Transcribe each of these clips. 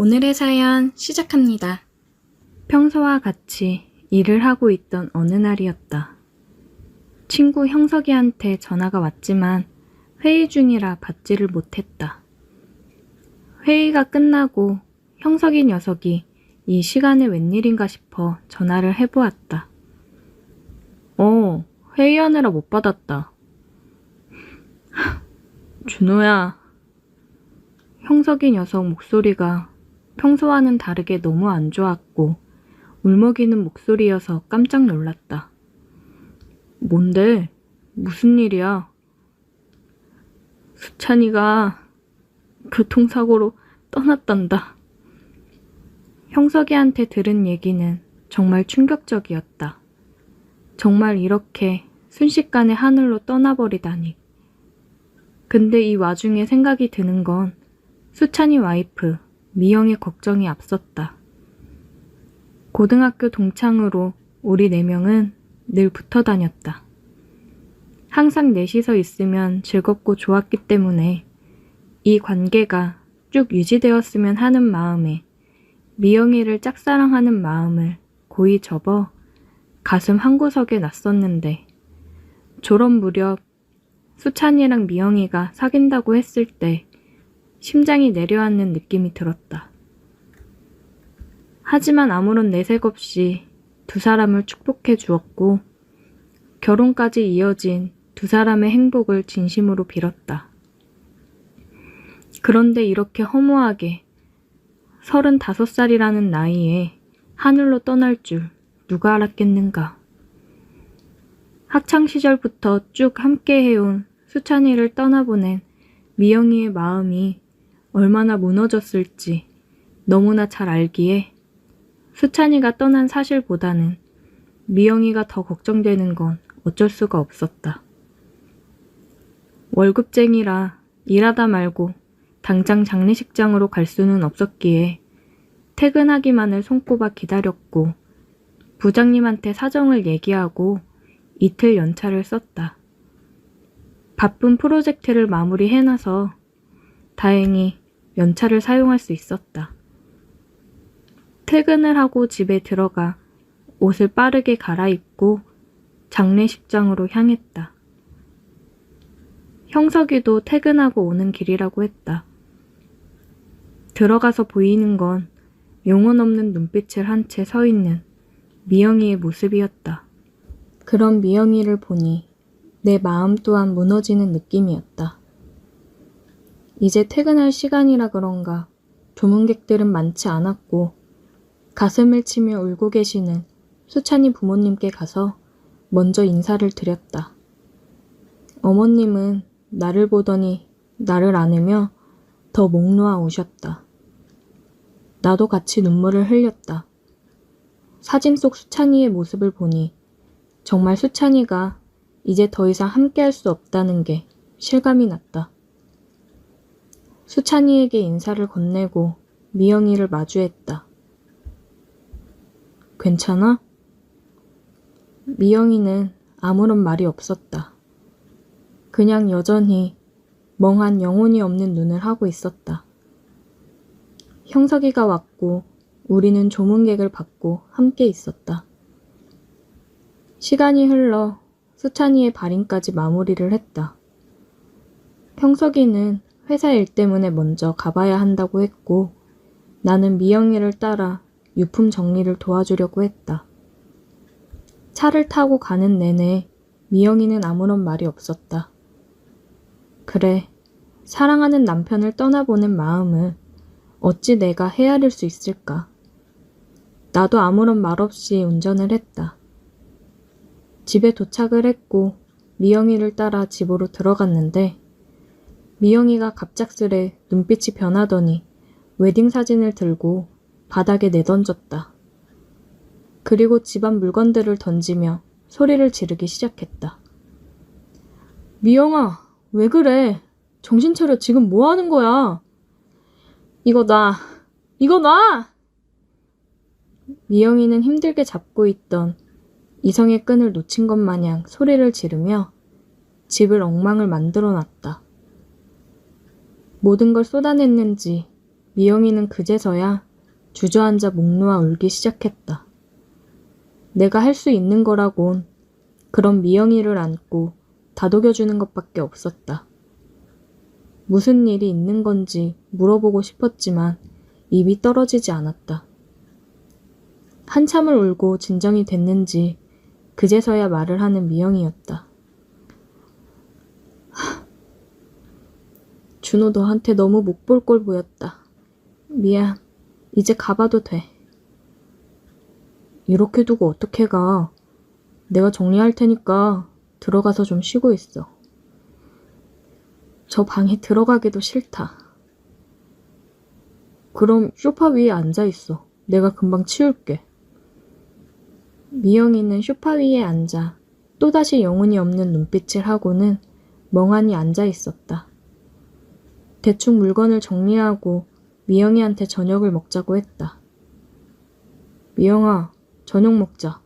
오늘의 사연 시작합니다. 평소와 같이 일을 하고 있던 어느 날이었다. 친구 형석이한테 전화가 왔지만 회의 중이라 받지를 못했다. 회의가 끝나고 형석이 녀석이 이 시간에 웬일인가 싶어 전화를 해보았다. 회의하느라 못 받았다. 준호야. 형석이 녀석 목소리가 평소와는 다르게 너무 안 좋았고 울먹이는 목소리여서 깜짝 놀랐다. 뭔데? 무슨 일이야? 수찬이가 교통사고로 떠났단다. 형석이한테 들은 얘기는 정말 충격적이었다. 정말 이렇게 순식간에 하늘로 떠나버리다니. 근데 이 와중에 생각이 드는 건 수찬이 와이프 미영의 걱정이 앞섰다. 고등학교 동창으로 우리 4명은 늘 붙어 다녔다. 항상 넷이서 있으면 즐겁고 좋았기 때문에 이 관계가 쭉 유지되었으면 하는 마음에 미영이를 짝사랑하는 마음을 고이 접어 가슴 한구석에 놨었는데 졸업 무렵 수찬이랑 미영이가 사귄다고 했을 때 심장이 내려앉는 느낌이 들었다. 하지만 아무런 내색 없이 두 사람을 축복해 주었고 결혼까지 이어진 두 사람의 행복을 진심으로 빌었다. 그런데 이렇게 허무하게 35살이라는 나이에 하늘로 떠날 줄 누가 알았겠는가. 학창시절부터 쭉 함께 해온 수찬이를 떠나보낸 미영이의 마음이 얼마나 무너졌을지 너무나 잘 알기에 수찬이가 떠난 사실보다는 미영이가 더 걱정되는 건 어쩔 수가 없었다. 월급쟁이라 일하다 말고 당장 장례식장으로 갈 수는 없었기에 퇴근하기만을 손꼽아 기다렸고 부장님한테 사정을 얘기하고 이틀 연차를 썼다. 바쁜 프로젝트를 마무리해놔서 다행히 연차를 사용할 수 있었다. 퇴근을 하고 집에 들어가 옷을 빠르게 갈아입고 장례식장으로 향했다. 형석이도 퇴근하고 오는 길이라고 했다. 들어가서 보이는 건 영혼 없는 눈빛을 한 채 서 있는 미영이의 모습이었다. 그런 미영이를 보니 내 마음 또한 무너지는 느낌이었다. 이제 퇴근할 시간이라 그런가 조문객들은 많지 않았고 가슴을 치며 울고 계시는 수찬이 부모님께 가서 먼저 인사를 드렸다. 어머님은 나를 보더니 나를 안으며 더 목 놓아 우셨다. 나도 같이 눈물을 흘렸다. 사진 속 수찬이의 모습을 보니 정말 수찬이가 이제 더 이상 함께할 수 없다는 게 실감이 났다. 수찬이에게 인사를 건네고 미영이를 마주했다. 괜찮아? 미영이는 아무런 말이 없었다. 그냥 여전히 멍한 영혼이 없는 눈을 하고 있었다. 형석이가 왔고 우리는 조문객을 받고 함께 있었다. 시간이 흘러 수찬이의 발인까지 마무리를 했다. 형석이는 회사 일 때문에 먼저 가봐야 한다고 했고 나는 미영이를 따라 유품 정리를 도와주려고 했다. 차를 타고 가는 내내 미영이는 아무런 말이 없었다. 그래, 사랑하는 남편을 떠나보낸 마음을 어찌 내가 헤아릴 수 있을까? 나도 아무런 말 없이 운전을 했다. 집에 도착을 했고 미영이를 따라 집으로 들어갔는데 미영이가 갑작스레 눈빛이 변하더니 웨딩 사진을 들고 바닥에 내던졌다. 그리고 집안 물건들을 던지며 소리를 지르기 시작했다. 미영아, 왜 그래? 정신 차려. 지금 뭐 하는 거야? 이거 놔! 이거 놔! 미영이는 힘들게 잡고 있던 이성의 끈을 놓친 것 마냥 소리를 지르며 집을 엉망을 만들어 놨다. 모든 걸 쏟아냈는지 미영이는 그제서야 주저앉아 목 놓아 울기 시작했다. 내가 할 수 있는 거라곤 그런 미영이를 안고 다독여주는 것밖에 없었다. 무슨 일이 있는 건지 물어보고 싶었지만 입이 떨어지지 않았다. 한참을 울고 진정이 됐는지 그제서야 말을 하는 미영이었다. 준호 너한테 너무 못 볼 걸 보였다. 미안. 이제 가봐도 돼. 이렇게 두고 어떻게 가. 내가 정리할 테니까 들어가서 좀 쉬고 있어. 저 방에 들어가기도 싫다. 그럼 소파 위에 앉아 있어. 내가 금방 치울게. 미영이는 소파 위에 앉아 또다시 영혼이 없는 눈빛을 하고는 멍하니 앉아 있었다. 대충 물건을 정리하고 미영이한테 저녁을 먹자고 했다. 미영아, 저녁 먹자.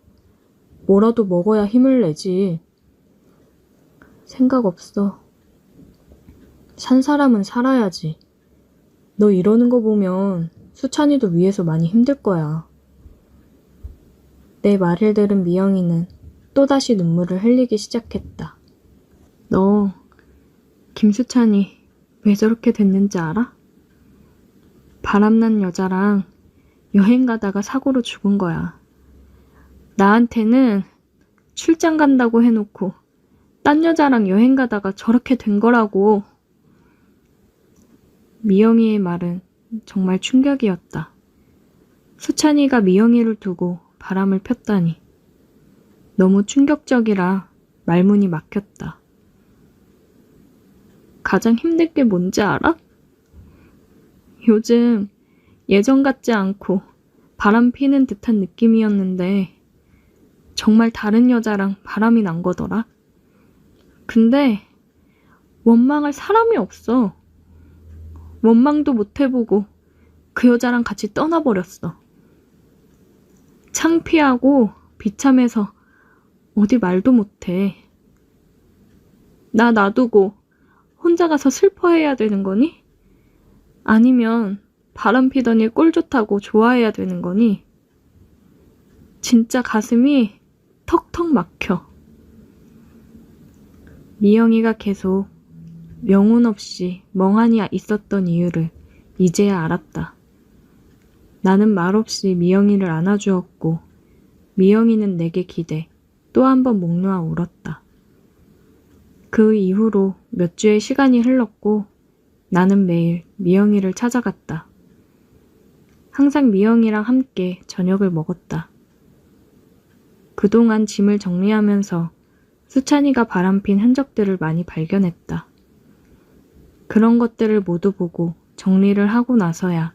뭐라도 먹어야 힘을 내지. 생각 없어. 산 사람은 살아야지. 너 이러는 거 보면 수찬이도 위에서 많이 힘들 거야. 내 말을 들은 미영이는 또다시 눈물을 흘리기 시작했다. 너 김수찬이 왜 저렇게 됐는지 알아? 바람난 여자랑 여행 가다가 사고로 죽은 거야. 나한테는 출장 간다고 해놓고 딴 여자랑 여행 가다가 저렇게 된 거라고. 미영이의 말은 정말 충격이었다. 수찬이가 미영이를 두고 바람을 폈다니. 너무 충격적이라 말문이 막혔다. 가장 힘든 게 뭔지 알아? 요즘 예전 같지 않고 바람 피는 듯한 느낌이었는데 정말 다른 여자랑 바람이 난 거더라. 근데 원망할 사람이 없어. 원망도 못 해보고 그 여자랑 같이 떠나버렸어. 창피하고 비참해서 어디 말도 못해. 나 놔두고 혼자 가서 슬퍼해야 되는 거니? 아니면 바람 피더니 꼴 좋다고 좋아해야 되는 거니? 진짜 가슴이 턱턱 막혀. 미영이가 계속 명운 없이 멍하니 있었던 이유를 이제야 알았다. 나는 말없이 미영이를 안아주었고 미영이는 내게 기대 또 한 번 목 놓아 울었다. 그 이후로 몇 주의 시간이 흘렀고 나는 매일 미영이를 찾아갔다. 항상 미영이랑 함께 저녁을 먹었다. 그동안 짐을 정리하면서 수찬이가 바람핀 흔적들을 많이 발견했다. 그런 것들을 모두 보고 정리를 하고 나서야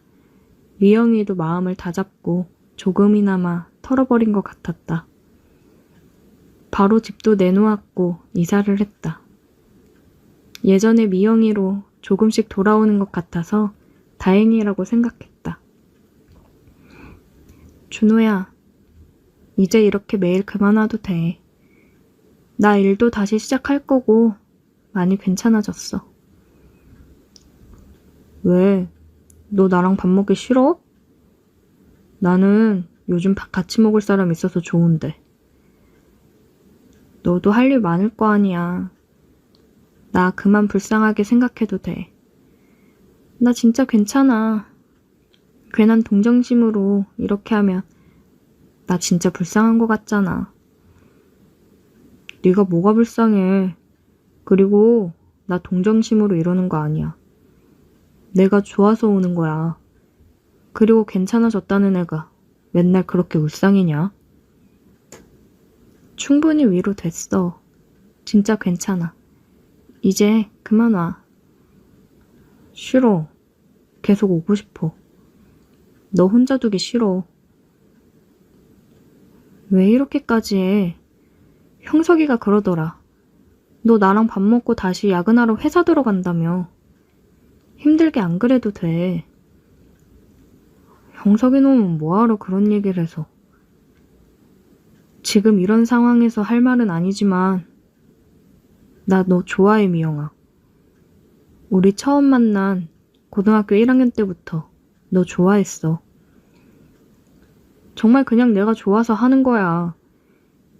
미영이도 마음을 다잡고 조금이나마 털어버린 것 같았다. 바로 집도 내놓았고 이사를 했다. 예전에 미영이로 조금씩 돌아오는 것 같아서 다행이라고 생각했다. 준호야, 이제 이렇게 매일 그만와도 돼. 나 일도 다시 시작할 거고 많이 괜찮아졌어. 왜? 너 나랑 밥 먹기 싫어? 나는 요즘 밥 같이 먹을 사람 있어서 좋은데. 너도 할 일 많을 거 아니야. 나 그만 불쌍하게 생각해도 돼. 나 진짜 괜찮아. 괜한 동정심으로 이렇게 하면 나 진짜 불쌍한 거 같잖아. 네가 뭐가 불쌍해. 그리고 나 동정심으로 이러는 거 아니야. 내가 좋아서 오는 거야. 그리고 괜찮아졌다는 애가 맨날 그렇게 울상이냐? 충분히 위로됐어. 진짜 괜찮아. 이제 그만 와. 싫어. 계속 오고 싶어. 너 혼자 두기 싫어. 왜 이렇게까지 해? 형석이가 그러더라. 너 나랑 밥 먹고 다시 야근하러 회사 들어간다며. 힘들게 안 그래도 돼. 형석이 놈은 뭐하러 그런 얘기를 해서. 지금 이런 상황에서 할 말은 아니지만 나 너 좋아해, 미영아. 우리 처음 만난 고등학교 1학년 때부터 너 좋아했어. 정말 그냥 내가 좋아서 하는 거야.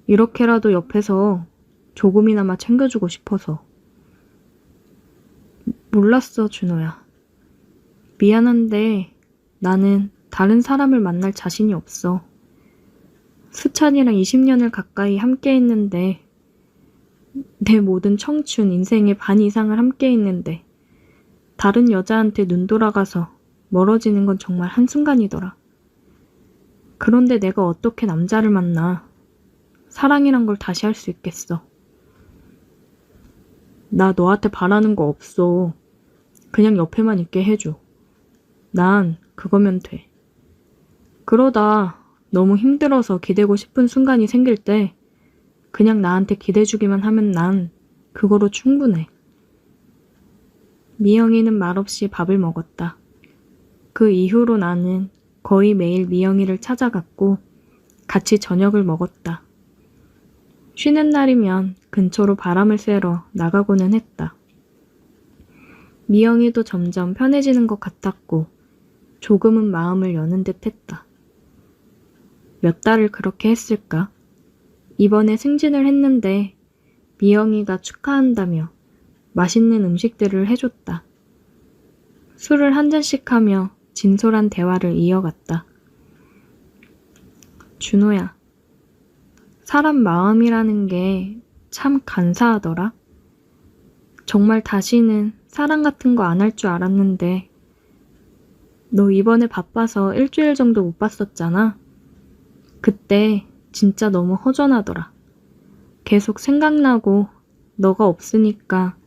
이렇게라도 옆에서 조금이나마 챙겨주고 싶어서. 몰랐어, 준호야. 미안한데 나는 다른 사람을 만날 자신이 없어. 수찬이랑 20년을 가까이 함께 했는데, 내 모든 청춘, 인생의 반 이상을 함께 했는데, 다른 여자한테 눈 돌아가서 멀어지는 건 정말 한순간이더라. 그런데 내가 어떻게 남자를 만나 사랑이란 걸 다시 할 수 있겠어. 나 너한테 바라는 거 없어. 그냥 옆에만 있게 해줘. 난 그거면 돼. 그러다 너무 힘들어서 기대고 싶은 순간이 생길 때 그냥 나한테 기대주기만 하면 난 그거로 충분해. 미영이는 말없이 밥을 먹었다. 그 이후로 나는 거의 매일 미영이를 찾아갔고 같이 저녁을 먹었다. 쉬는 날이면 근처로 바람을 쐬러 나가고는 했다. 미영이도 점점 편해지는 것 같았고 조금은 마음을 여는 듯 했다. 몇 달을 그렇게 했을까? 이번에 승진을 했는데 미영이가 축하한다며 맛있는 음식들을 해줬다. 술을 한 잔씩 하며 진솔한 대화를 이어갔다. 준호야, 사람 마음이라는 게 참 간사하더라. 정말 다시는 사랑 같은 거 안 할 줄 알았는데 너 이번에 바빠서 일주일 정도 못 봤었잖아. 그때 진짜 너무 허전하더라. 계속 생각나고 너가 없으니까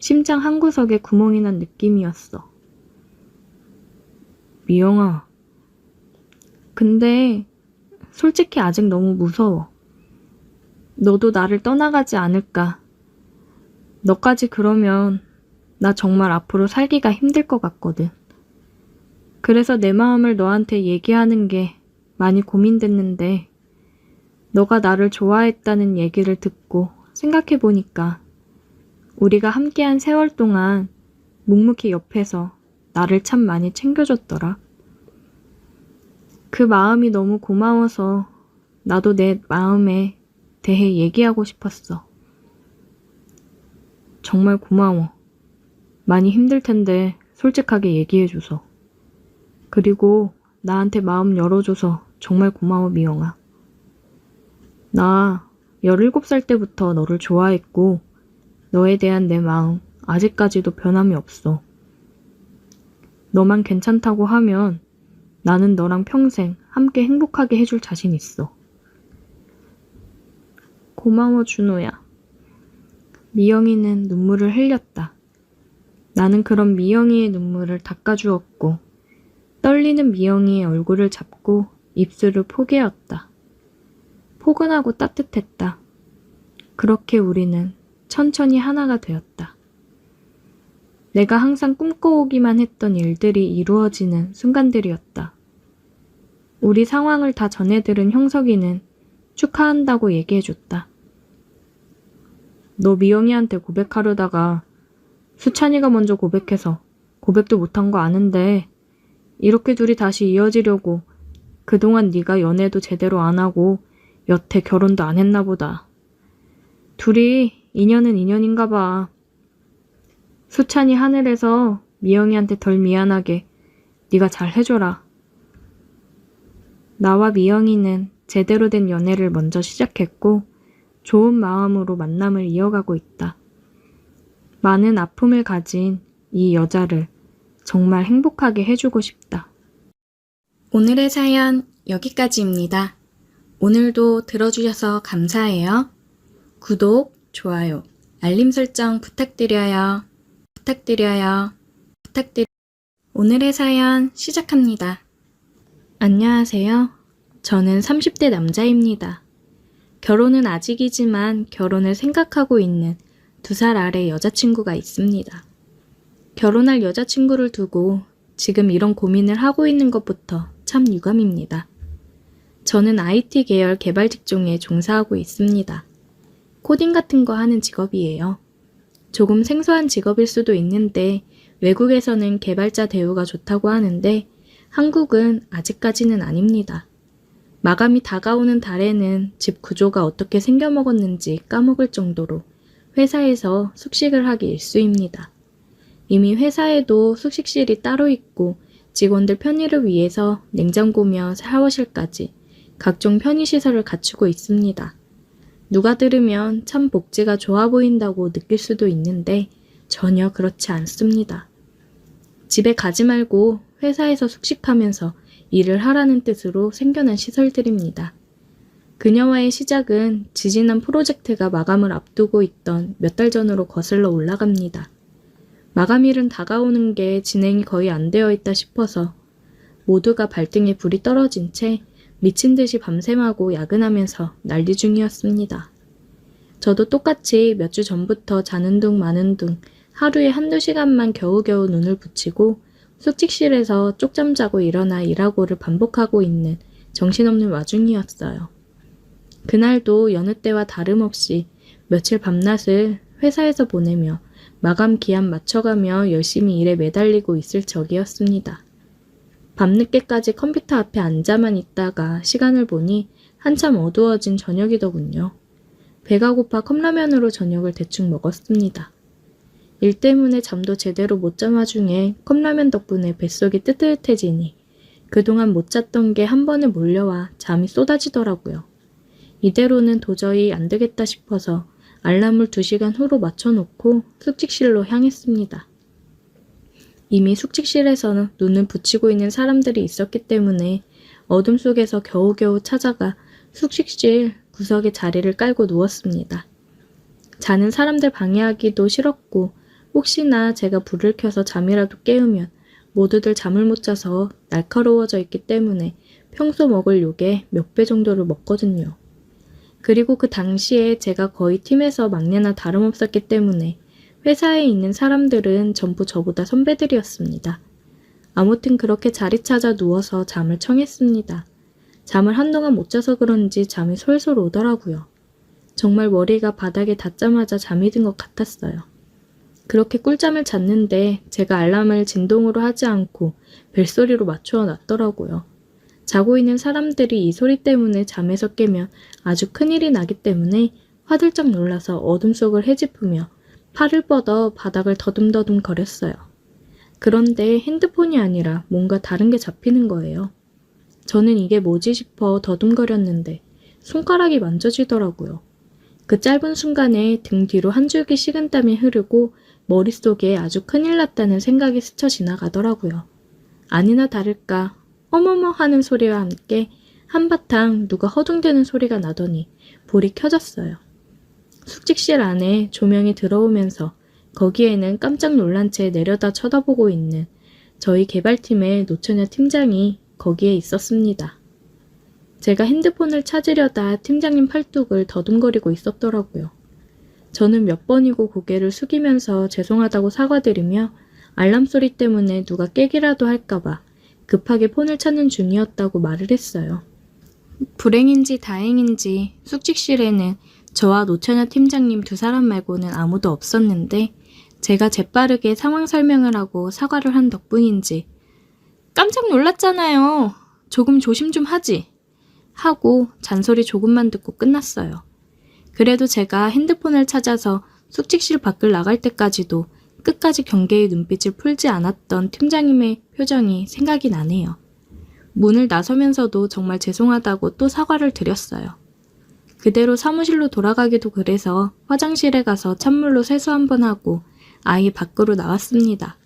심장 한구석에 구멍이 난 느낌이었어. 미영아, 근데 솔직히 아직 너무 무서워. 너도 나를 떠나가지 않을까. 너까지 그러면 나 정말 앞으로 살기가 힘들 것 같거든. 그래서 내 마음을 너한테 얘기하는 게 많이 고민됐는데 너가 나를 좋아했다는 얘기를 듣고 생각해보니까 우리가 함께한 세월 동안 묵묵히 옆에서 나를 참 많이 챙겨줬더라. 그 마음이 너무 고마워서 나도 내 마음에 대해 얘기하고 싶었어. 정말 고마워. 많이 힘들 텐데 솔직하게 얘기해줘서. 그리고 나한테 마음 열어줘서 정말 고마워, 미영아. 나 17살 때부터 너를 좋아했고 너에 대한 내 마음 아직까지도 변함이 없어. 너만 괜찮다고 하면 나는 너랑 평생 함께 행복하게 해줄 자신 있어. 고마워, 준호야. 미영이는 눈물을 흘렸다. 나는 그런 미영이의 눈물을 닦아주었고 떨리는 미영이의 얼굴을 잡고 입술을 포개었다. 포근하고 따뜻했다. 그렇게 우리는 천천히 하나가 되었다. 내가 항상 꿈꿔오기만 했던 일들이 이루어지는 순간들이었다. 우리 상황을 다 전해 들은 형석이는 축하한다고 얘기해줬다. 너 미영이한테 고백하려다가 수찬이가 먼저 고백해서 고백도 못한 거 아는데 이렇게 둘이 다시 이어지려고 그동안 네가 연애도 제대로 안 하고 여태 결혼도 안 했나 보다. 둘이 인연은 인연인가 봐. 수찬이 하늘에서 미영이한테 덜 미안하게 네가 잘 해줘라. 나와 미영이는 제대로 된 연애를 먼저 시작했고 좋은 마음으로 만남을 이어가고 있다. 많은 아픔을 가진 이 여자를 정말 행복하게 해주고 싶다. 오늘의 사연 여기까지입니다. 오늘도 들어주셔서 감사해요. 구독, 좋아요, 알림 설정 부탁드려요. 오늘의 사연 시작합니다. 안녕하세요. 저는 30대 남자입니다. 결혼은 아직이지만 결혼을 생각하고 있는 2살 아래 여자친구가 있습니다. 결혼할 여자친구를 두고 지금 이런 고민을 하고 있는 것부터 참 유감입니다. 저는 IT 계열 개발 직종에 종사하고 있습니다. 코딩 같은 거 하는 직업이에요. 조금 생소한 직업일 수도 있는데 외국에서는 개발자 대우가 좋다고 하는데 한국은 아직까지는 아닙니다. 마감이 다가오는 달에는 집 구조가 어떻게 생겨먹었는지 까먹을 정도로 회사에서 숙식을 하기 일쑤입니다. 이미 회사에도 숙식실이 따로 있고 직원들 편의를 위해서 냉장고며 샤워실까지 각종 편의시설을 갖추고 있습니다. 누가 들으면 참 복지가 좋아 보인다고 느낄 수도 있는데 전혀 그렇지 않습니다. 집에 가지 말고 회사에서 숙식하면서 일을 하라는 뜻으로 생겨난 시설들입니다. 그녀와의 시작은 지지난 프로젝트가 마감을 앞두고 있던 몇 달 전으로 거슬러 올라갑니다. 마감일은 다가오는 게 진행이 거의 안 되어 있다 싶어서 모두가 발등에 불이 떨어진 채 미친 듯이 밤샘하고 야근하면서 난리 중이었습니다. 저도 똑같이 몇 주 전부터 자는 둥 마는 둥 하루에 한두 시간만 겨우겨우 눈을 붙이고 숙직실에서 쪽잠 자고 일어나 일하고를 반복하고 있는 정신없는 와중이었어요. 그날도 여느 때와 다름없이 며칠 밤낮을 회사에서 보내며 마감 기한 맞춰가며 열심히 일에 매달리고 있을 적이었습니다. 밤늦게까지 컴퓨터 앞에 앉아만 있다가 시간을 보니 한참 어두워진 저녁이더군요. 배가 고파 컵라면으로 저녁을 대충 먹었습니다. 일 때문에 잠도 제대로 못 잔 와중에 컵라면 덕분에 뱃속이 뜨뜻해지니 그동안 못 잤던 게 한 번에 몰려와 잠이 쏟아지더라고요. 이대로는 도저히 안 되겠다 싶어서 알람을 2시간 후로 맞춰놓고 숙직실로 향했습니다. 이미 숙직실에서는 눈을 붙이고 있는 사람들이 있었기 때문에 어둠 속에서 겨우겨우 찾아가 숙직실 구석에 자리를 깔고 누웠습니다. 자는 사람들 방해하기도 싫었고 혹시나 제가 불을 켜서 잠이라도 깨우면 모두들 잠을 못 자서 날카로워져 있기 때문에 평소 먹을 욕의 몇 배 정도를 먹거든요. 그리고 그 당시에 제가 거의 팀에서 막내나 다름없었기 때문에 회사에 있는 사람들은 전부 저보다 선배들이었습니다. 아무튼 그렇게 자리 찾아 누워서 잠을 청했습니다. 잠을 한동안 못 자서 그런지 잠이 솔솔 오더라고요. 정말 머리가 바닥에 닿자마자 잠이 든 것 같았어요. 그렇게 꿀잠을 잤는데 제가 알람을 진동으로 하지 않고 벨소리로 맞추어 놨더라고요. 자고 있는 사람들이 이 소리 때문에 잠에서 깨면 아주 큰일이 나기 때문에 화들짝 놀라서 어둠 속을 헤집으며 팔을 뻗어 바닥을 더듬더듬 거렸어요. 그런데 핸드폰이 아니라 뭔가 다른 게 잡히는 거예요. 저는 이게 뭐지 싶어 더듬거렸는데 손가락이 만져지더라고요. 그 짧은 순간에 등 뒤로 한 줄기 식은땀이 흐르고 머릿속에 아주 큰일 났다는 생각이 스쳐 지나가더라고요. 아니나 다를까 어머머 하는 소리와 함께 한바탕 누가 허둥대는 소리가 나더니 불이 켜졌어요. 숙직실 안에 조명이 들어오면서 거기에는 깜짝 놀란 채 내려다 쳐다보고 있는 저희 개발팀의 노처녀 팀장이 거기에 있었습니다. 제가 핸드폰을 찾으려다 팀장님 팔뚝을 더듬거리고 있었더라고요. 저는 몇 번이고 고개를 숙이면서 죄송하다고 사과드리며 알람 소리 때문에 누가 깨기라도 할까봐 급하게 폰을 찾는 중이었다고 말을 했어요. 불행인지 다행인지 숙직실에는 저와 노처녀 팀장님 2사람 말고는 아무도 없었는데 제가 재빠르게 상황 설명을 하고 사과를 한 덕분인지 깜짝 놀랐잖아요. 조금 조심 좀 하지. 하고 잔소리 조금만 듣고 끝났어요. 그래도 제가 핸드폰을 찾아서 숙직실 밖을 나갈 때까지도 끝까지 경계의 눈빛을 풀지 않았던 팀장님의 표정이 생각이 나네요. 문을 나서면서도 정말 죄송하다고 또 사과를 드렸어요. 그대로 사무실로 돌아가기도 그래서 화장실에 가서 찬물로 세수 한번 하고 아예 밖으로 나왔습니다.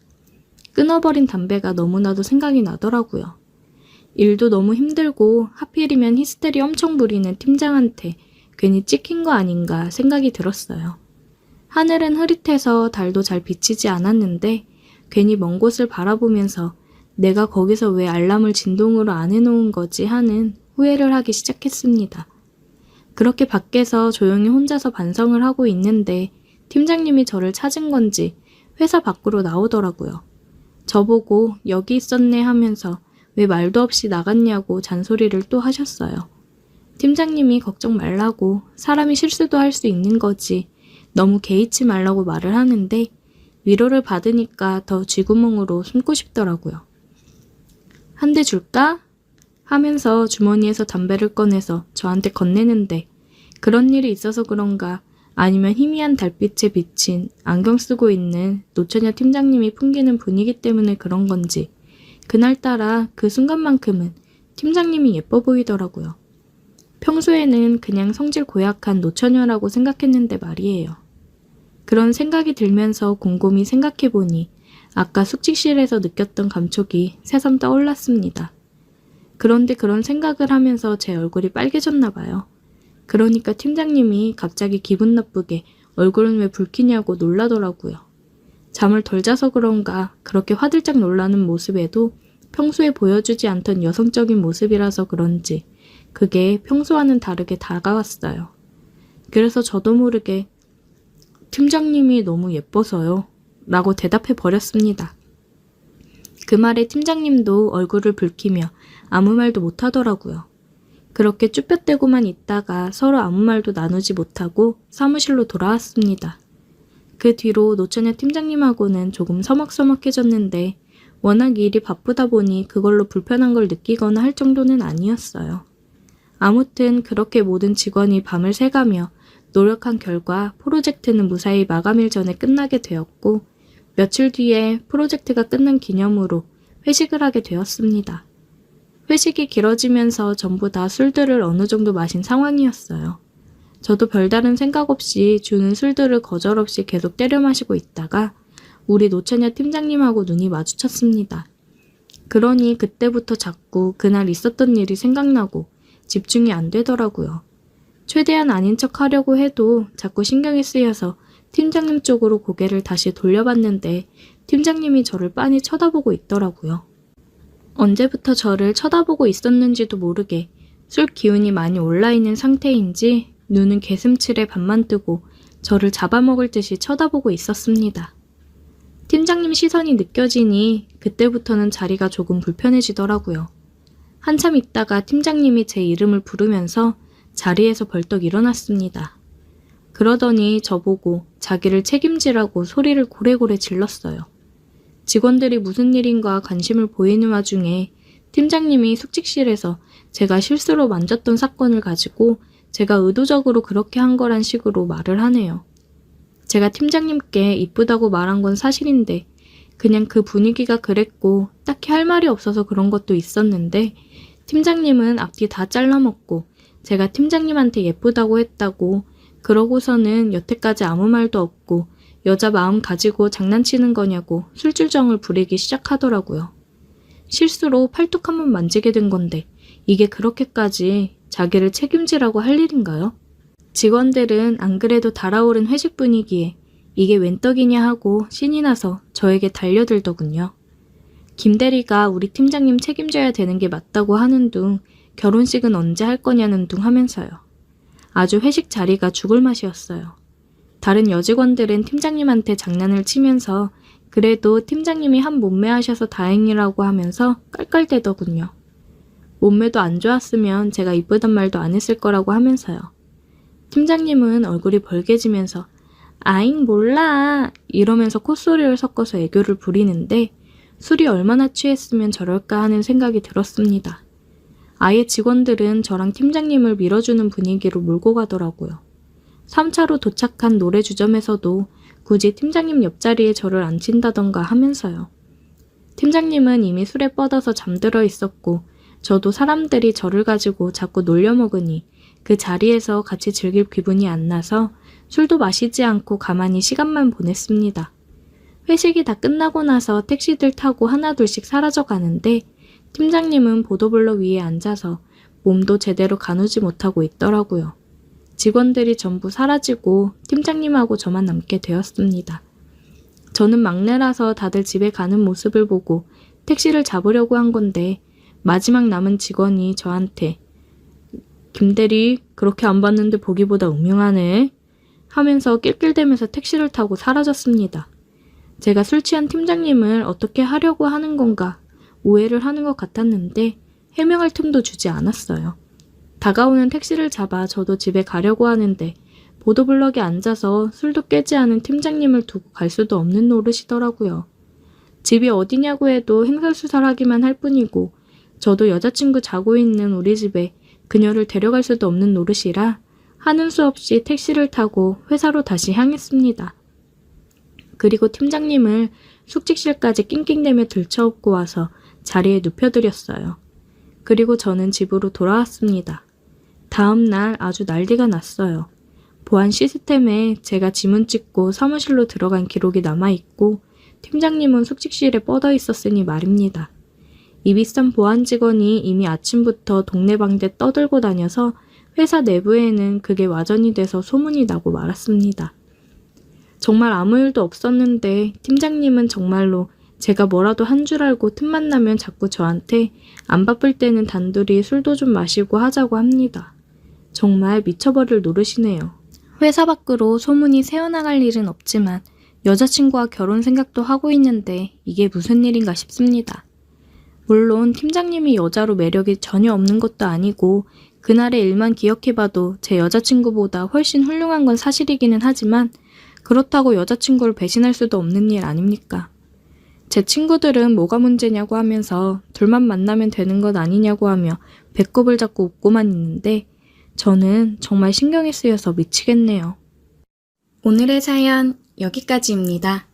끊어버린 담배가 너무나도 생각이 나더라고요. 일도 너무 힘들고 하필이면 히스테리 엄청 부리는 팀장한테 괜히 찍힌 거 아닌가 생각이 들었어요. 하늘은 흐릿해서 달도 잘 비치지 않았는데 괜히 먼 곳을 바라보면서 내가 거기서 왜 알람을 진동으로 안 해놓은 거지 하는 후회를 하기 시작했습니다. 그렇게 밖에서 조용히 혼자서 반성을 하고 있는데 팀장님이 저를 찾은 건지 회사 밖으로 나오더라고요. 저보고 여기 있었네 하면서 왜 말도 없이 나갔냐고 잔소리를 또 하셨어요. 팀장님이 걱정 말라고 사람이 실수도 할 수 있는 거지 너무 개의치 말라고 말을 하는데 위로를 받으니까 더 쥐구멍으로 숨고 싶더라고요. 한 대 줄까? 하면서 주머니에서 담배를 꺼내서 저한테 건네는데 그런 일이 있어서 그런가 아니면 희미한 달빛에 비친 안경 쓰고 있는 노처녀 팀장님이 풍기는 분위기 때문에 그런 건지 그날따라 그 순간만큼은 팀장님이 예뻐 보이더라고요. 평소에는 그냥 성질 고약한 노처녀라고 생각했는데 말이에요. 그런 생각이 들면서 곰곰이 생각해보니 아까 숙직실에서 느꼈던 감촉이 새삼 떠올랐습니다. 그런데 그런 생각을 하면서 제 얼굴이 빨개졌나 봐요. 그러니까 팀장님이 갑자기 기분 나쁘게 얼굴은 왜 붉히냐고 놀라더라고요. 잠을 덜 자서 그런가 그렇게 화들짝 놀라는 모습에도 평소에 보여주지 않던 여성적인 모습이라서 그런지 그게 평소와는 다르게 다가왔어요. 그래서 저도 모르게 팀장님이 너무 예뻐서요 라고 대답해 버렸습니다. 그 말에 팀장님도 얼굴을 붉히며 아무 말도 못하더라고요. 그렇게 쭈뼛대고만 있다가 서로 아무 말도 나누지 못하고 사무실로 돌아왔습니다. 그 뒤로 노처녀 팀장님하고는 조금 서먹서먹해졌는데 워낙 일이 바쁘다 보니 그걸로 불편한 걸 느끼거나 할 정도는 아니었어요. 아무튼 그렇게 모든 직원이 밤을 새가며 노력한 결과 프로젝트는 무사히 마감일 전에 끝나게 되었고 며칠 뒤에 프로젝트가 끝난 기념으로 회식을 하게 되었습니다. 회식이 길어지면서 전부 다 술들을 어느 정도 마신 상황이었어요. 저도 별다른 생각 없이 주는 술들을 거절없이 계속 때려 마시고 있다가 우리 노처녀 팀장님하고 눈이 마주쳤습니다. 그러니 그때부터 자꾸 그날 있었던 일이 생각나고 집중이 안 되더라고요. 최대한 아닌 척 하려고 해도 자꾸 신경이 쓰여서 팀장님 쪽으로 고개를 다시 돌려봤는데 팀장님이 저를 빤히 쳐다보고 있더라고요. 언제부터 저를 쳐다보고 있었는지도 모르게 술 기운이 많이 올라있는 상태인지 눈은 개슴츠레 반만 뜨고 저를 잡아먹을 듯이 쳐다보고 있었습니다. 팀장님 시선이 느껴지니 그때부터는 자리가 조금 불편해지더라고요. 한참 있다가 팀장님이 제 이름을 부르면서 자리에서 벌떡 일어났습니다. 그러더니 저보고 자기를 책임지라고 소리를 고래고래 질렀어요. 직원들이 무슨 일인가 관심을 보이는 와중에 팀장님이 숙직실에서 제가 실수로 만졌던 사건을 가지고 제가 의도적으로 그렇게 한 거란 식으로 말을 하네요. 제가 팀장님께 이쁘다고 말한 건 사실인데 그냥 그 분위기가 그랬고 딱히 할 말이 없어서 그런 것도 있었는데 팀장님은 앞뒤 다 잘라먹고 제가 팀장님한테 예쁘다고 했다고 그러고서는 여태까지 아무 말도 없고 여자 마음 가지고 장난치는 거냐고 술줄정을 부리기 시작하더라고요. 실수로 팔뚝 한 번 만지게 된 건데 이게 그렇게까지 자기를 책임지라고 할 일인가요? 직원들은 안 그래도 달아오른 회식 분위기에 이게 웬 떡이냐 하고 신이 나서 저에게 달려들더군요. 김 대리가 우리 팀장님 책임져야 되는 게 맞다고 하는 둥 결혼식은 언제 할 거냐는 둥 하면서요. 아주 회식 자리가 죽을 맛이었어요. 다른 여직원들은 팀장님한테 장난을 치면서 그래도 팀장님이 한 몸매 하셔서 다행이라고 하면서 깔깔대더군요. 몸매도 안 좋았으면 제가 이쁘단 말도 안 했을 거라고 하면서요. 팀장님은 얼굴이 벌개지면서 아잉 몰라 이러면서 콧소리를 섞어서 애교를 부리는데 술이 얼마나 취했으면 저럴까 하는 생각이 들었습니다. 아예 직원들은 저랑 팀장님을 밀어주는 분위기로 몰고 가더라고요. 3차로 도착한 노래주점에서도 굳이 팀장님 옆자리에 저를 앉힌다던가 하면서요. 팀장님은 이미 술에 뻗어서 잠들어 있었고 저도 사람들이 저를 가지고 자꾸 놀려먹으니 그 자리에서 같이 즐길 기분이 안 나서 술도 마시지 않고 가만히 시간만 보냈습니다. 회식이 다 끝나고 나서 택시들 타고 하나둘씩 사라져 가는데 팀장님은 보도블럭 위에 앉아서 몸도 제대로 가누지 못하고 있더라고요. 직원들이 전부 사라지고 팀장님하고 저만 남게 되었습니다. 저는 막내라서 다들 집에 가는 모습을 보고 택시를 잡으려고 한 건데 마지막 남은 직원이 저한테 김대리 그렇게 안 봤는데 보기보다 음흉하네 하면서 낄낄대면서 택시를 타고 사라졌습니다. 제가 술 취한 팀장님을 어떻게 하려고 하는 건가 오해를 하는 것 같았는데 해명할 틈도 주지 않았어요. 다가오는 택시를 잡아 저도 집에 가려고 하는데 보도블럭에 앉아서 술도 깨지 않은 팀장님을 두고 갈 수도 없는 노릇이더라고요. 집이 어디냐고 해도 횡설수설하기만 할 뿐이고 저도 여자친구 자고 있는 우리 집에 그녀를 데려갈 수도 없는 노릇이라 하는 수 없이 택시를 타고 회사로 다시 향했습니다. 그리고 팀장님을 숙직실까지 낑낑대며 들쳐업고 와서 자리에 눕혀드렸어요. 그리고 저는 집으로 돌아왔습니다. 다음 날 아주 난리가 났어요. 보안 시스템에 제가 지문 찍고 사무실로 들어간 기록이 남아있고 팀장님은 숙직실에 뻗어 있었으니 말입니다. 이 비싼 보안 직원이 이미 아침부터 동네방네 떠들고 다녀서 회사 내부에는 그게 와전이 돼서 소문이 나고 말았습니다. 정말 아무 일도 없었는데 팀장님은 정말로 제가 뭐라도 한 줄 알고 틈만 나면 자꾸 저한테 안 바쁠 때는 단둘이 술도 좀 마시고 하자고 합니다. 정말 미쳐버릴 노릇이네요. 회사 밖으로 소문이 새어나갈 일은 없지만 여자친구와 결혼 생각도 하고 있는데 이게 무슨 일인가 싶습니다. 물론 팀장님이 여자로 매력이 전혀 없는 것도 아니고 그날의 일만 기억해봐도 제 여자친구보다 훨씬 훌륭한 건 사실이기는 하지만 그렇다고 여자친구를 배신할 수도 없는 일 아닙니까? 제 친구들은 뭐가 문제냐고 하면서 둘만 만나면 되는 것 아니냐고 하며 배꼽을 잡고 웃고만 있는데 저는 정말 신경이 쓰여서 미치겠네요. 오늘의 사연 여기까지입니다.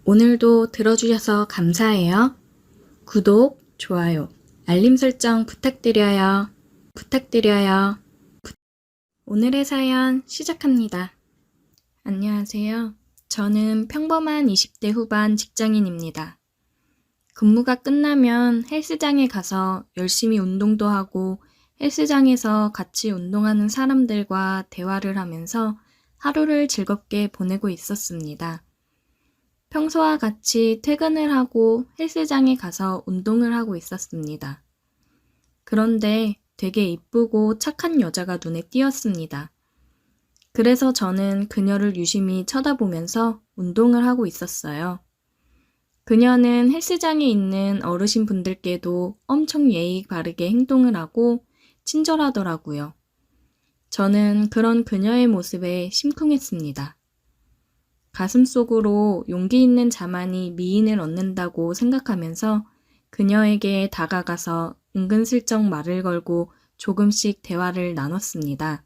오늘도 들어주셔서 감사해요. 구독, 좋아요, 알림 설정 부탁드려요. 오늘의 사연 시작합니다. 안녕하세요. 저는 평범한 20대 후반 직장인입니다. 근무가 끝나면 헬스장에 가서 열심히 운동도 하고 헬스장에서 같이 운동하는 사람들과 대화를 하면서 하루를 즐겁게 보내고 있었습니다. 평소와 같이 퇴근을 하고 헬스장에 가서 운동을 하고 있었습니다. 그런데 되게 이쁘고 착한 여자가 눈에 띄었습니다. 그래서 저는 그녀를 유심히 쳐다보면서 운동을 하고 있었어요. 그녀는 헬스장에 있는 어르신분들께도 엄청 예의 바르게 행동을 하고 친절하더라고요. 저는 그런 그녀의 모습에 심쿵했습니다. 가슴속으로 용기 있는 자만이 미인을 얻는다고 생각하면서 그녀에게 다가가서 은근슬쩍 말을 걸고 조금씩 대화를 나눴습니다.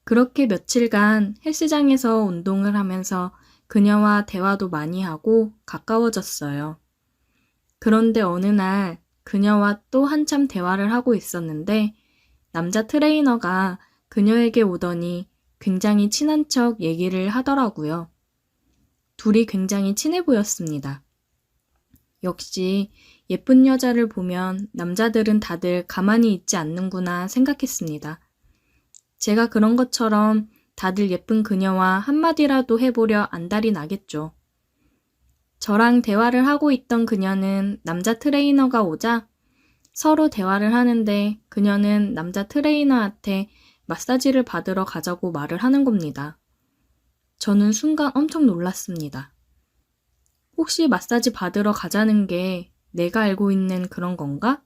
그렇게 며칠간 헬스장에서 운동을 하면서 그녀와 대화도 많이 하고 가까워졌어요. 그런데 어느 날 그녀와 또 한참 대화를 하고 있었는데 남자 트레이너가 그녀에게 오더니 굉장히 친한 척 얘기를 하더라고요. 둘이 굉장히 친해 보였습니다. 역시 예쁜 여자를 보면 남자들은 다들 가만히 있지 않는구나 생각했습니다. 제가 그런 것처럼 다들 예쁜 그녀와 한마디라도 해보려 안달이 나겠죠. 저랑 대화를 하고 있던 그녀는 남자 트레이너가 오자 서로 대화를 하는데 그녀는 남자 트레이너한테 마사지를 받으러 가자고 말을 하는 겁니다. 저는 순간 엄청 놀랐습니다. 혹시 마사지 받으러 가자는 게 내가 알고 있는 그런 건가?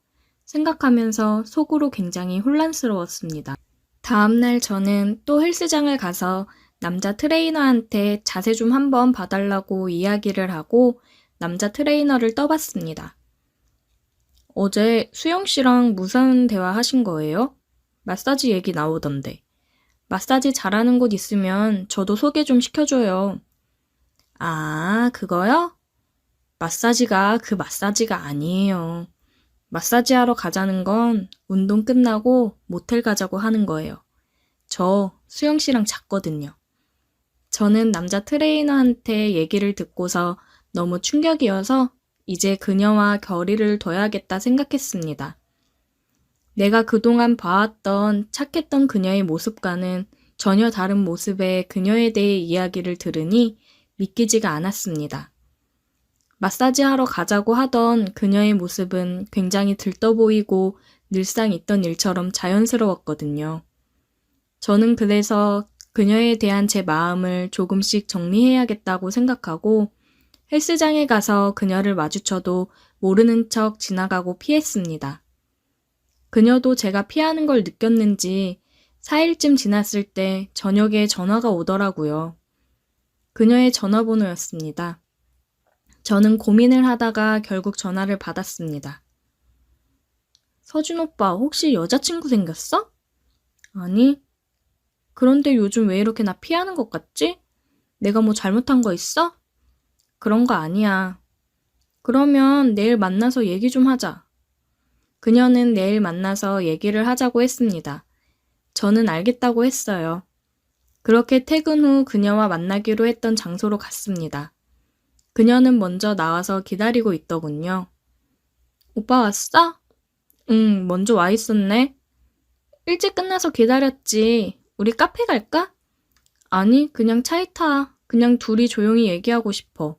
생각하면서 속으로 굉장히 혼란스러웠습니다. 다음날 저는 또 헬스장을 가서 남자 트레이너한테 자세 좀 한번 봐달라고 이야기를 하고 남자 트레이너를 떠봤습니다. 어제 수영 씨랑 무슨 대화 하신 거예요? 마사지 얘기 나오던데. 마사지 잘하는 곳 있으면 저도 소개 좀 시켜줘요. 아, 그거요? 마사지가 그 마사지가 아니에요. 마사지 하러 가자는 건 운동 끝나고 모텔 가자고 하는 거예요. 저 수영 씨랑 잤거든요. 저는 남자 트레이너한테 얘기를 듣고서 너무 충격이어서 이제 그녀와 거리를 둬야겠다 생각했습니다. 내가 그동안 봐왔던 착했던 그녀의 모습과는 전혀 다른 모습의 그녀에 대해 이야기를 들으니 믿기지가 않았습니다. 마사지 하러 가자고 하던 그녀의 모습은 굉장히 들떠 보이고 늘상 있던 일처럼 자연스러웠거든요. 저는 그래서 그녀에 대한 제 마음을 조금씩 정리해야겠다고 생각하고 헬스장에 가서 그녀를 마주쳐도 모르는 척 지나가고 피했습니다. 그녀도 제가 피하는 걸 느꼈는지 4일쯤 지났을 때 저녁에 전화가 오더라고요. 그녀의 전화번호였습니다. 저는 고민을 하다가 결국 전화를 받았습니다. 서준 오빠 혹시 여자친구 생겼어? 아니. 그런데 요즘 왜 이렇게 나 피하는 것 같지? 내가 뭐 잘못한 거 있어? 그런 거 아니야. 그러면 내일 만나서 얘기 좀 하자. 그녀는 내일 만나서 얘기를 하자고 했습니다. 저는 알겠다고 했어요. 그렇게 퇴근 후 그녀와 만나기로 했던 장소로 갔습니다. 그녀는 먼저 나와서 기다리고 있더군요. 오빠 왔어? 응, 먼저 와 있었네. 일찍 끝나서 기다렸지. 우리 카페 갈까? 아니, 그냥 차에 타. 그냥 둘이 조용히 얘기하고 싶어.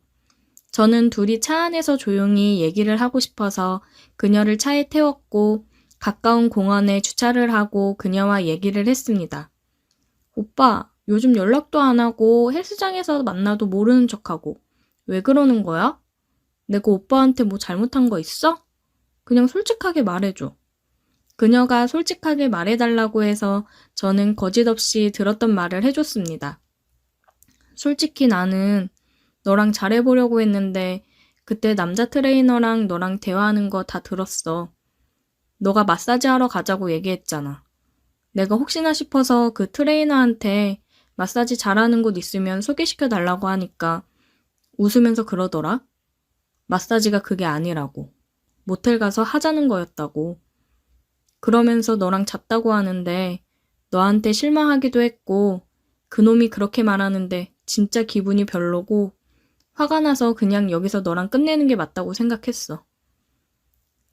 저는 둘이 차 안에서 조용히 얘기를 하고 싶어서 그녀를 차에 태웠고 가까운 공원에 주차를 하고 그녀와 얘기를 했습니다. 오빠, 요즘 연락도 안 하고 헬스장에서 만나도 모르는 척하고 왜 그러는 거야? 내가 오빠한테 뭐 잘못한 거 있어? 그냥 솔직하게 말해줘. 그녀가 솔직하게 말해달라고 해서 저는 거짓없이 들었던 말을 해줬습니다. 솔직히 나는 너랑 잘해보려고 했는데 그때 남자 트레이너랑 너랑 대화하는 거 다 들었어. 너가 마사지 하러 가자고 얘기했잖아. 내가 혹시나 싶어서 그 트레이너한테 마사지 잘하는 곳 있으면 소개시켜 달라고 하니까 웃으면서 그러더라. 마사지가 그게 아니라고. 모텔 가서 하자는 거였다고. 그러면서 너랑 잤다고 하는데 너한테 실망하기도 했고 그놈이 그렇게 말하는데 진짜 기분이 별로고 화가 나서 그냥 여기서 너랑 끝내는 게 맞다고 생각했어.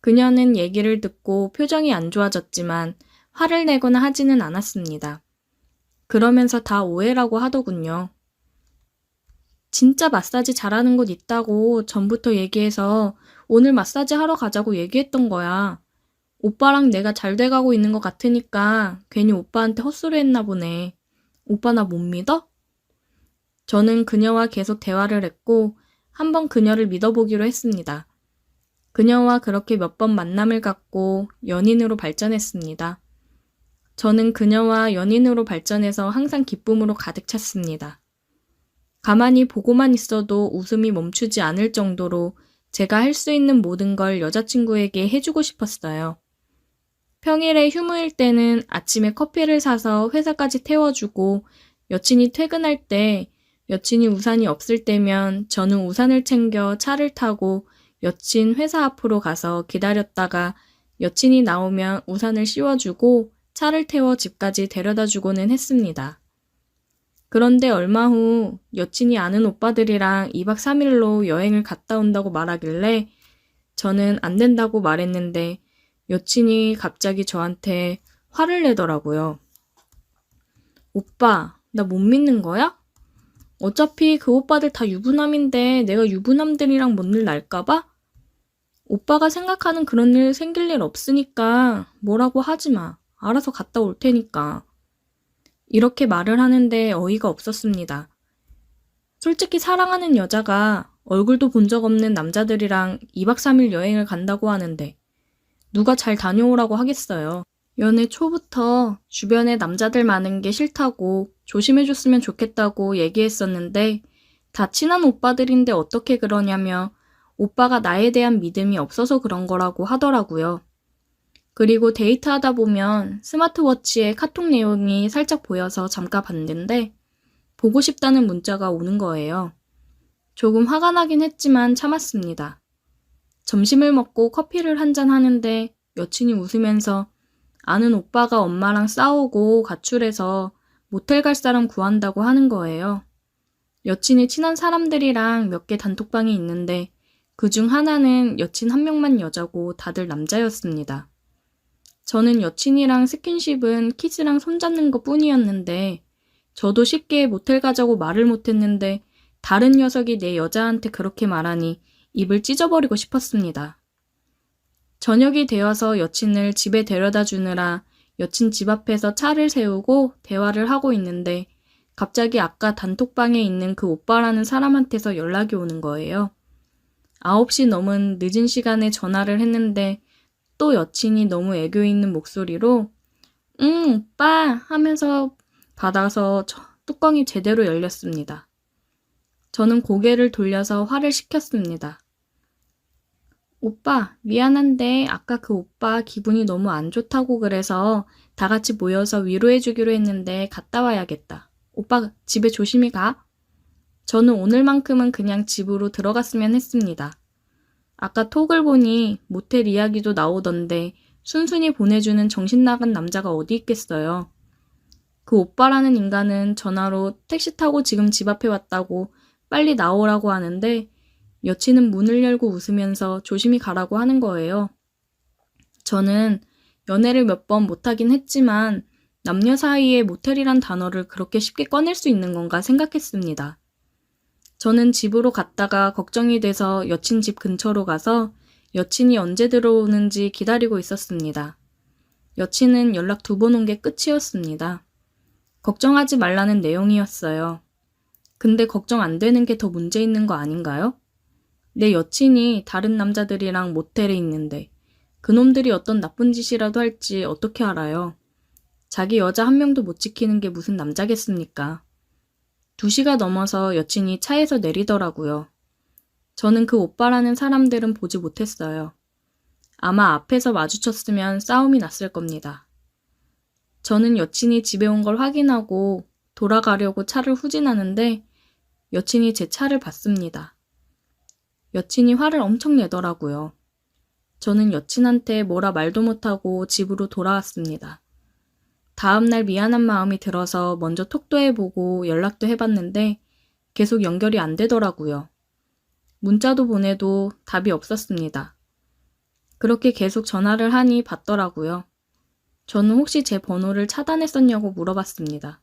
그녀는 얘기를 듣고 표정이 안 좋아졌지만 화를 내거나 하지는 않았습니다. 그러면서 다 오해라고 하더군요. 진짜 마사지 잘하는 곳 있다고 전부터 얘기해서 오늘 마사지 하러 가자고 얘기했던 거야. 오빠랑 내가 잘 돼가고 있는 것 같으니까 괜히 오빠한테 헛소리 했나 보네. 오빠 나 못 믿어? 저는 그녀와 계속 대화를 했고 한번 그녀를 믿어보기로 했습니다. 그녀와 그렇게 몇 번 만남을 갖고 연인으로 발전했습니다. 저는 그녀와 연인으로 발전해서 항상 기쁨으로 가득 찼습니다. 가만히 보고만 있어도 웃음이 멈추지 않을 정도로 제가 할 수 있는 모든 걸 여자친구에게 해주고 싶었어요. 평일에 휴무일 때는 아침에 커피를 사서 회사까지 태워주고 여친이 퇴근할 때 여친이 우산이 없을 때면 저는 우산을 챙겨 차를 타고 여친 회사 앞으로 가서 기다렸다가 여친이 나오면 우산을 씌워주고 차를 태워 집까지 데려다주고는 했습니다. 그런데 얼마 후 여친이 아는 오빠들이랑 2박 3일로 여행을 갔다 온다고 말하길래 저는 안 된다고 말했는데 여친이 갑자기 저한테 화를 내더라고요. 오빠, 나 못 믿는 거야? 어차피 그 오빠들 다 유부남인데 내가 유부남들이랑 뭔 일 날까봐? 오빠가 생각하는 그런 일 생길 일 없으니까 뭐라고 하지 마. 알아서 갔다 올 테니까. 이렇게 말을 하는데 어이가 없었습니다. 솔직히 사랑하는 여자가 얼굴도 본 적 없는 남자들이랑 2박 3일 여행을 간다고 하는데 누가 잘 다녀오라고 하겠어요. 연애 초부터 주변에 남자들 많은 게 싫다고 조심해줬으면 좋겠다고 얘기했었는데 다 친한 오빠들인데 어떻게 그러냐며 오빠가 나에 대한 믿음이 없어서 그런 거라고 하더라고요. 그리고 데이트하다 보면 스마트워치에 카톡 내용이 살짝 보여서 잠깐 봤는데 보고 싶다는 문자가 오는 거예요. 조금 화가 나긴 했지만 참았습니다. 점심을 먹고 커피를 한잔 하는데 여친이 웃으면서 아는 오빠가 엄마랑 싸우고 가출해서 모텔 갈 사람 구한다고 하는 거예요. 여친이 친한 사람들이랑 몇 개 단톡방이 있는데 그중 하나는 여친 한 명만 여자고 다들 남자였습니다. 저는 여친이랑 스킨십은 키스랑 손잡는 것 뿐이었는데 저도 쉽게 모텔 가자고 말을 못했는데 다른 녀석이 내 여자한테 그렇게 말하니 입을 찢어버리고 싶었습니다. 저녁이 되어서 여친을 집에 데려다 주느라 여친 집 앞에서 차를 세우고 대화를 하고 있는데 갑자기 아까 단톡방에 있는 그 오빠라는 사람한테서 연락이 오는 거예요. 9시 넘은 늦은 시간에 전화를 했는데 또 여친이 너무 애교 있는 목소리로 응, 오빠 하면서 받아서 뚜껑이 제대로 열렸습니다. 저는 고개를 돌려서 화를 식혔습니다. 오빠, 미안한데 아까 그 오빠 기분이 너무 안 좋다고 그래서 다 같이 모여서 위로해주기로 했는데 갔다 와야겠다. 오빠 집에 조심히 가. 저는 오늘만큼은 그냥 집으로 들어갔으면 했습니다. 아까 톡을 보니 모텔 이야기도 나오던데 순순히 보내주는 정신 나간 남자가 어디 있겠어요. 그 오빠라는 인간은 전화로 택시 타고 지금 집 앞에 왔다고 빨리 나오라고 하는데 여친은 문을 열고 웃으면서 조심히 가라고 하는 거예요. 저는 연애를 몇 번 못하긴 했지만 남녀 사이에 모텔이란 단어를 그렇게 쉽게 꺼낼 수 있는 건가 생각했습니다. 저는 집으로 갔다가 걱정이 돼서 여친 집 근처로 가서 여친이 언제 들어오는지 기다리고 있었습니다. 여친은 연락 2번 온 게 끝이었습니다. 걱정하지 말라는 내용이었어요. 근데 걱정 안 되는 게 더 문제 있는 거 아닌가요? 내 여친이 다른 남자들이랑 모텔에 있는데 그놈들이 어떤 나쁜 짓이라도 할지 어떻게 알아요? 자기 여자 한 명도 못 지키는 게 무슨 남자겠습니까? 2시가 넘어서 여친이 차에서 내리더라고요. 저는 그 오빠라는 사람들은 보지 못했어요. 아마 앞에서 마주쳤으면 싸움이 났을 겁니다. 저는 여친이 집에 온 걸 확인하고 돌아가려고 차를 후진하는데 여친이 제 차를 봤습니다. 여친이 화를 엄청 내더라고요. 저는 여친한테 뭐라 말도 못하고 집으로 돌아왔습니다. 다음날 미안한 마음이 들어서 먼저 톡도 해보고 연락도 해봤는데 계속 연결이 안 되더라고요. 문자도 보내도 답이 없었습니다. 그렇게 계속 전화를 하니 받더라고요. 저는 혹시 제 번호를 차단했었냐고 물어봤습니다.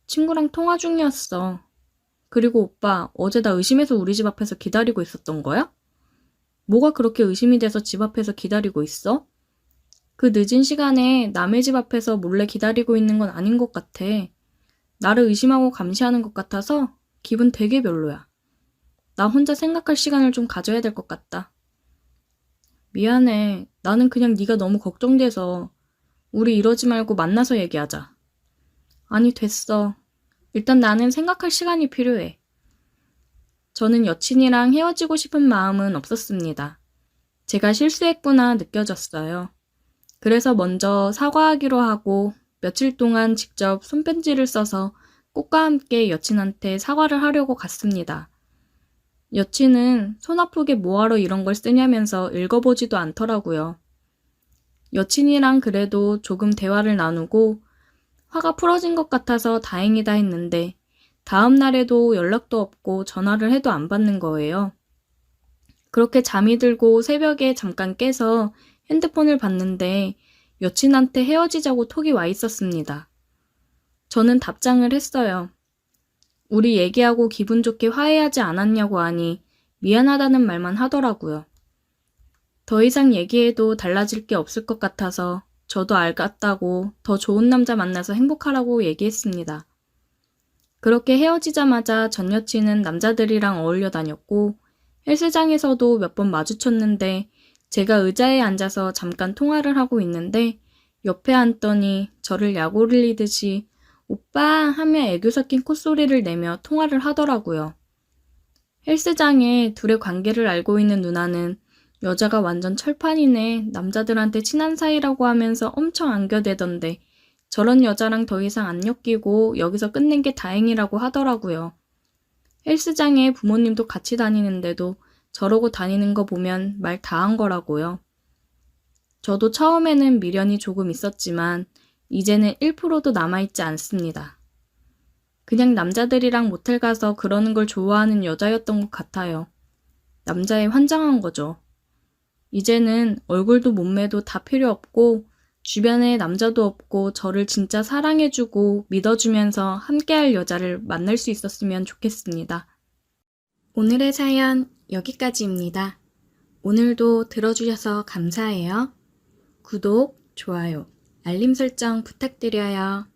친구랑 통화 중이었어. 그리고 오빠, 어제 나 의심해서 우리 집 앞에서 기다리고 있었던 거야? 뭐가 그렇게 의심이 돼서 집 앞에서 기다리고 있어? 그 늦은 시간에 남의 집 앞에서 몰래 기다리고 있는 건 아닌 것 같아. 나를 의심하고 감시하는 것 같아서 기분 되게 별로야. 나 혼자 생각할 시간을 좀 가져야 될 것 같다. 미안해. 나는 그냥 네가 너무 걱정돼서 우리 이러지 말고 만나서 얘기하자. 아니, 됐어. 일단 나는 생각할 시간이 필요해. 저는 여친이랑 헤어지고 싶은 마음은 없었습니다. 제가 실수했구나 느껴졌어요. 그래서 먼저 사과하기로 하고 며칠 동안 직접 손편지를 써서 꽃과 함께 여친한테 사과를 하려고 갔습니다. 여친은 손 아프게 뭐하러 이런 걸 쓰냐면서 읽어보지도 않더라고요. 여친이랑 그래도 조금 대화를 나누고 화가 풀어진 것 같아서 다행이다 했는데 다음 날에도 연락도 없고 전화를 해도 안 받는 거예요. 그렇게 잠이 들고 새벽에 잠깐 깨서 핸드폰을 봤는데 여친한테 헤어지자고 톡이 와 있었습니다. 저는 답장을 했어요. 우리 얘기하고 기분 좋게 화해하지 않았냐고 하니 미안하다는 말만 하더라고요. 더 이상 얘기해도 달라질 게 없을 것 같아서 저도 알겠다고 더 좋은 남자 만나서 행복하라고 얘기했습니다. 그렇게 헤어지자마자 전 여친은 남자들이랑 어울려 다녔고 헬스장에서도 몇 번 마주쳤는데 제가 의자에 앉아서 잠깐 통화를 하고 있는데 옆에 앉더니 저를 약 올리듯이 오빠 하며 애교 섞인 콧소리를 내며 통화를 하더라고요. 헬스장에 둘의 관계를 알고 있는 누나는 여자가 완전 철판이네, 남자들한테 친한 사이라고 하면서 엄청 안겨대던데 저런 여자랑 더 이상 안 엮이고 여기서 끝낸 게 다행이라고 하더라고요. 헬스장에 부모님도 같이 다니는데도 저러고 다니는 거 보면 말 다 한 거라고요. 저도 처음에는 미련이 조금 있었지만 이제는 1%도 남아있지 않습니다. 그냥 남자들이랑 모텔 가서 그러는 걸 좋아하는 여자였던 것 같아요. 남자에 환장한 거죠. 이제는 얼굴도 몸매도 다 필요 없고 주변에 남자도 없고 저를 진짜 사랑해주고 믿어주면서 함께할 여자를 만날 수 있었으면 좋겠습니다. 오늘의 사연 여기까지입니다. 오늘도 들어주셔서 감사해요. 구독, 좋아요, 알림 설정 부탁드려요.